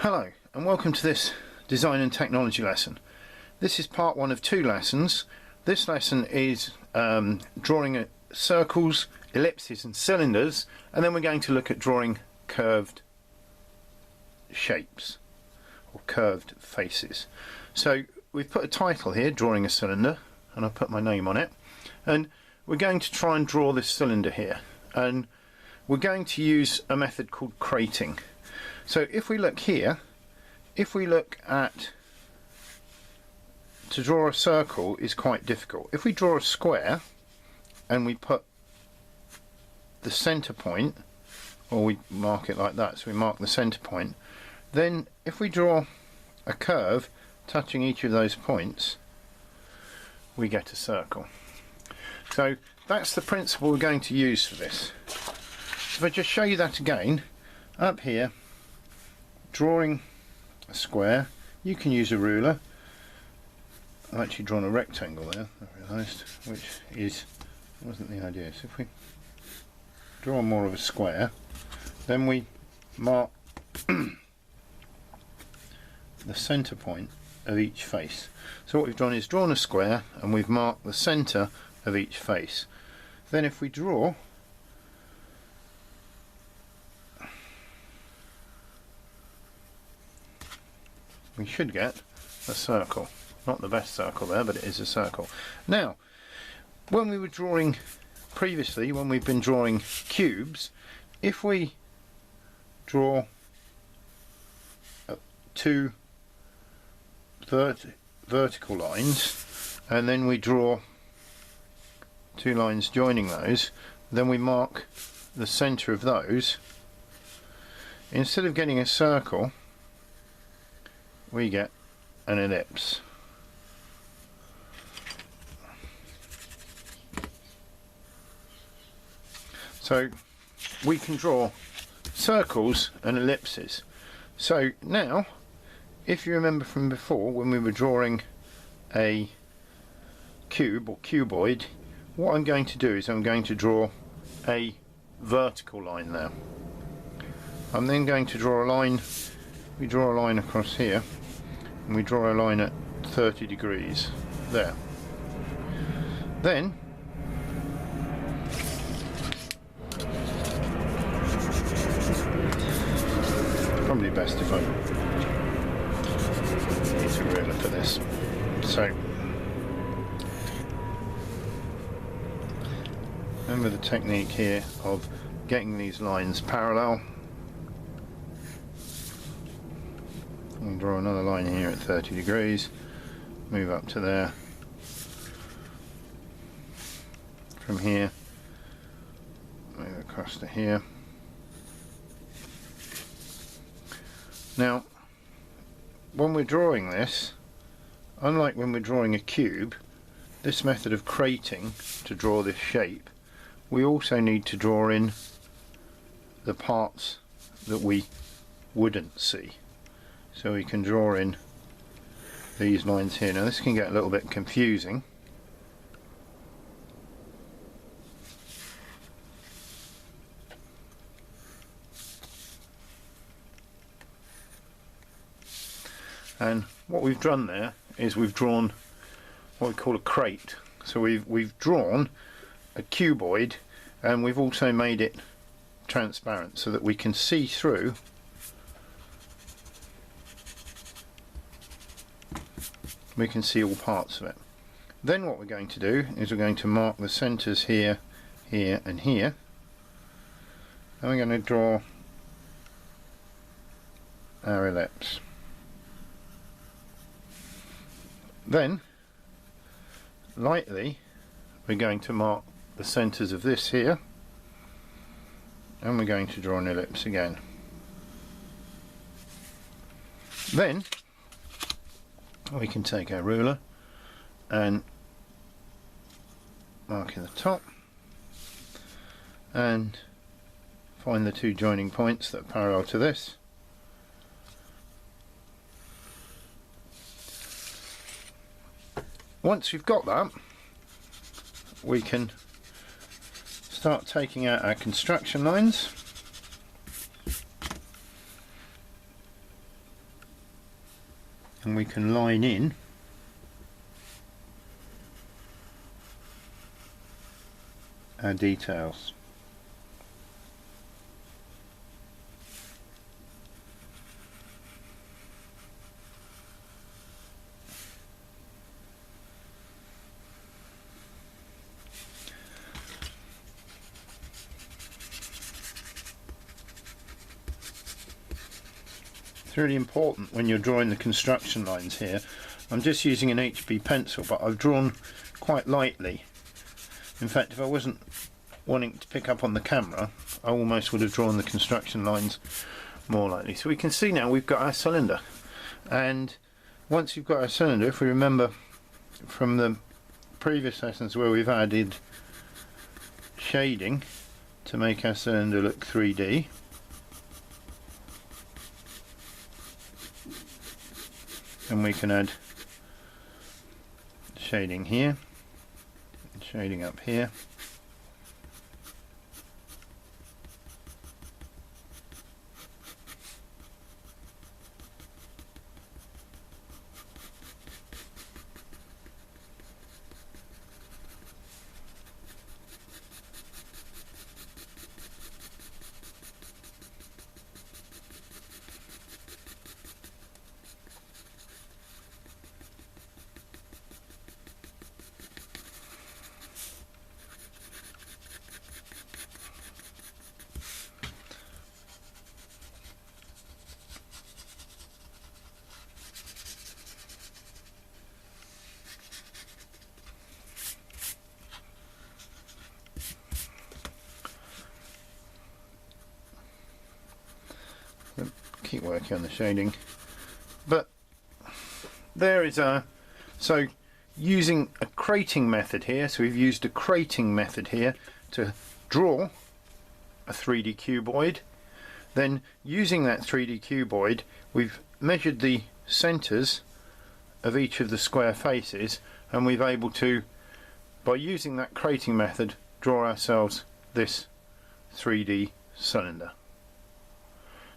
Hello and welcome to this design and technology lesson. This is part one of two lessons. This lesson is drawing circles, ellipses and cylinders, and then we're going to look at drawing curved shapes or curved faces. So we've put a title here, Drawing a Cylinder, and I've put my name on it, and we're going to try and draw this cylinder here, and we're going to use a method called crating. So if we look here, if we look at, to draw a circle is quite difficult. If we draw a square and we put the centre point, or we mark it like that, so we mark the centre point, then if we draw a curve touching each of those points, we get a circle. So that's the principle we're going to use for this. If I just show you that again, up here, drawing a square, you can use a ruler. I've actually drawn a rectangle there, I realised, which wasn't the idea. So if we draw more of a square, then we mark the centre point of each face. So what we've done is drawn a square and we've marked the centre of each face. Then if we draw we should get a circle. Not the best circle there, but it is a circle. Now, when we were drawing previously, when we've been drawing cubes, if we draw two vertical lines and then we draw two lines joining those, then we mark the centre of those, instead of getting a circle we get an ellipse. So we can draw circles and ellipses. So now, if you remember from before when we were drawing a cube or cuboid, what I'm going to do is I'm going to draw a vertical line there. I'm then going to draw a line, we draw a line across here, and we draw a line at 30 degrees there. Then probably best if I use a ruler for this. So remember the technique here of getting these lines parallel. And draw another line here at 30 degrees, move up to there, from here move across to here. Now when we're drawing this, unlike when we're drawing a cube, this method of crating to draw this shape, we also need to draw in the parts that we wouldn't see. So we can draw in these lines here. Now this can get a little bit confusing. And what we've done there is we've drawn what we call a crate. So we've drawn a cuboid and we've also made it transparent so that we can see through all parts of it. Then what we're going to do is we're going to mark the centres here, here and here, and we're going to draw our ellipse. Then lightly we're going to mark the centres of this here, and we're going to draw an ellipse again. Then we can take our ruler and mark in the top and find the two joining points that are parallel to this. Once we've got that, we can start taking out our construction lines. and we can line in our details. It's really important when you're drawing the construction lines here. I'm just using an HB pencil, but I've drawn quite lightly. In fact, if I wasn't wanting to pick up on the camera, I almost would have drawn the construction lines more lightly. So we can see now we've got our cylinder, and once you've got our cylinder, if we remember from the previous lessons where we've added shading to make our cylinder look 3D, and we can add shading here, shading up here, keep working on the shading. But there is our, so using a crating method here, so we've used a crating method here to draw a 3D cuboid. Then using that 3D cuboid, we've measured the centers of each of the square faces, and we've able to, by using that crating method, draw ourselves this 3D cylinder.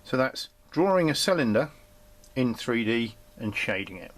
So that's drawing a cylinder in 3D and shading it.